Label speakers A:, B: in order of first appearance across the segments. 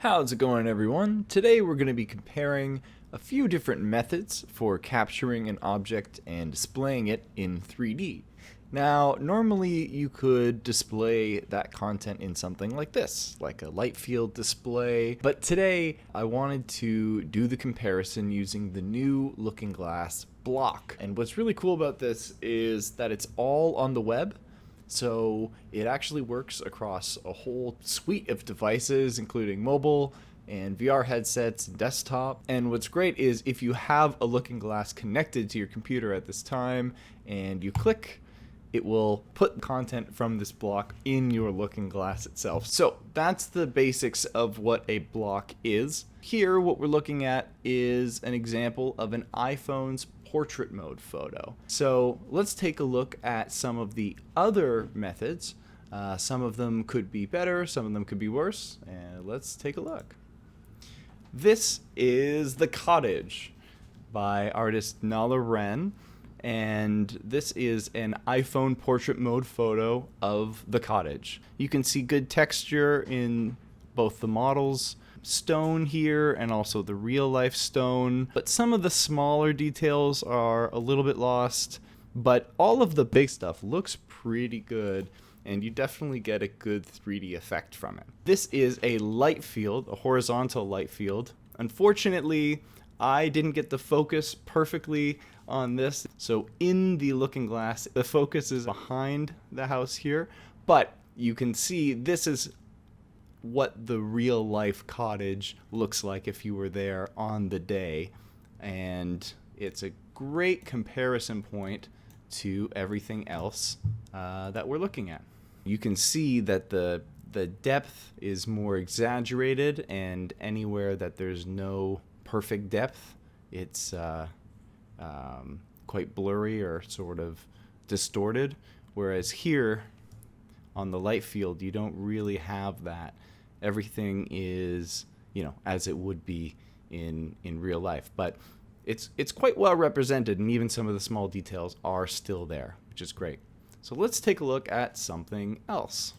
A: How's it going, everyone? Today we're going to be comparing a few different methods for capturing an object and displaying it in 3D. Now, normally you could display that content in something like this, like a Lightfield display, but today I wanted to do the comparison using the new Looking Glass block. And what's really cool about this is that it's all on the web. So it actually works across a whole suite of devices, including mobile and VR headsets and desktop. And what's great is if you have a Looking Glass connected to your computer at this time and you click, it will put content from this block in your Looking Glass itself. So that's the basics of what a block is. Here, what we're looking at is an example of an iPhone's portrait mode photo. So let's take a look at some of the other methods. Some of them could be better, some of them could be worse, and let's take a look. This is The Cottage by artist Nala Ren, and this is an iPhone portrait mode photo of the cottage. You can see good texture in both the models, stone here and also the real life stone, but some of the smaller details are a little bit lost, but all of the big stuff looks pretty good and you definitely get a good 3D effect from it. This is a light field, a horizontal light field. Unfortunately, I didn't get the focus perfectly on this, so in the Looking Glass the focus is behind the house here, but you can see this is what the real life cottage looks like if you were there on the day, and it's a great comparison point to everything else that we're looking at. You can see that the depth is more exaggerated, and anywhere that there's no perfect depth, it's quite blurry or sort of distorted, whereas here on the light field you don't really have that. Everything is, as it would be in real life, but it's quite well represented, and even some of the small details are still there, which is great. So let's take a look at something else.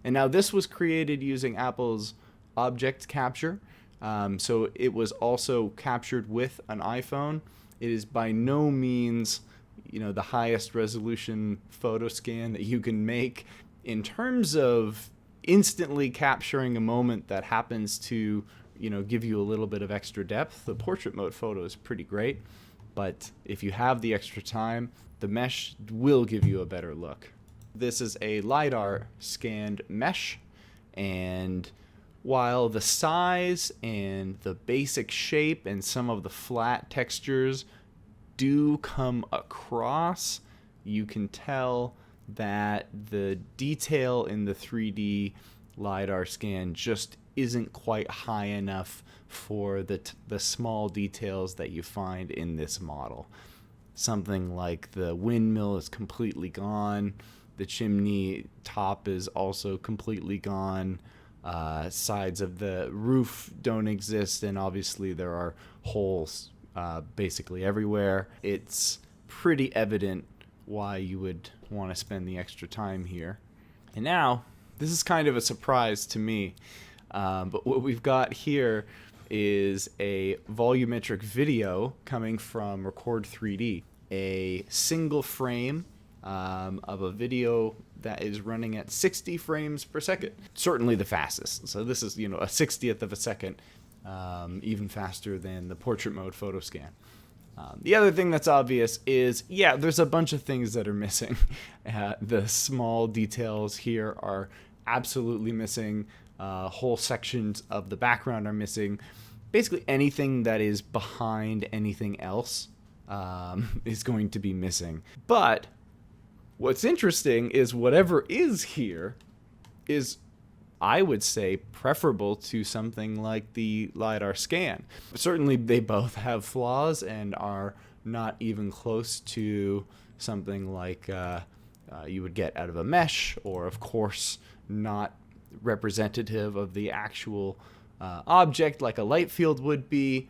A: And now this was created using Apple's object capture, so it was also captured with an iPhone. It is by no means, the highest resolution photo scan that you can make. In terms of instantly capturing a moment that happens to, give you a little bit of extra depth, the portrait mode photo is pretty great. But if you have the extra time, the mesh will give you a better look. This is a LiDAR scanned mesh, and while the size and the basic shape and some of the flat textures do come across, you can tell that the detail in the 3D LiDAR scan just isn't quite high enough for the small details that you find in this model. Something like the windmill is completely gone, the chimney top is also completely gone, sides of the roof don't exist, and obviously there are holes basically everywhere. It's pretty evident why you would want to spend the extra time here. And now, this is kind of a surprise to me, but what we've got here is a volumetric video coming from Record 3D, a single frame of a video that is running at 60 frames per second. Certainly the fastest. So this is, a 60th of a second, even faster than the portrait mode photo scan. The other thing that's obvious is, there's a bunch of things that are missing. The small details here are absolutely missing. Whole sections of the background are missing. Basically anything that is behind anything else is going to be missing. But what's interesting is whatever is here is, I would say, preferable to something like the LiDAR scan. Certainly they both have flaws and are not even close to something like you would get out of a mesh, or of course not representative of the actual object like a light field would be.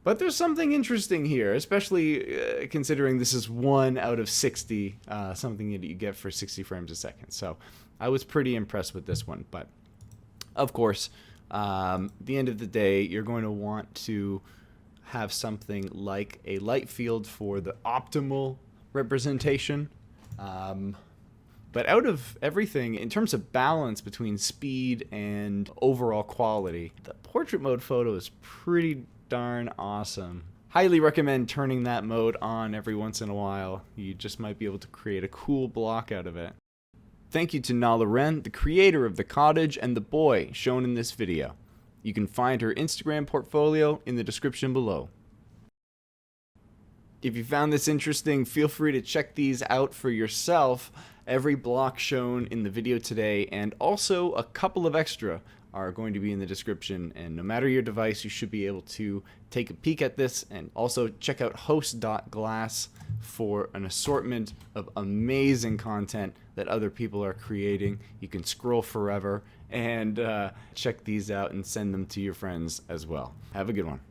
A: But there's something interesting here, especially considering this is 1 out of 60, something that you get for 60 frames a second. So I was pretty impressed with this one, but of course At the end of the day, you're going to want to have something like a Lightfield for the optimal representation. But out of everything, in terms of balance between speed and overall quality, the portrait mode photo is pretty darn awesome. Highly recommend turning that mode on every once in a while. You just might be able to create a cool block out of it. Thank you to Nala Ren, the creator of the Cottage and The Boy shown in this video. You can find her Instagram portfolio in the description below. If you found this interesting, feel free to check these out for yourself. Every block shown in the video today, and also a couple of extra, are going to be in the description, and no matter your device, you should be able to take a peek at this, and also check out host.glass for an assortment of amazing content that other people are creating. You can scroll forever and check these out and send them to your friends as well. Have a good one.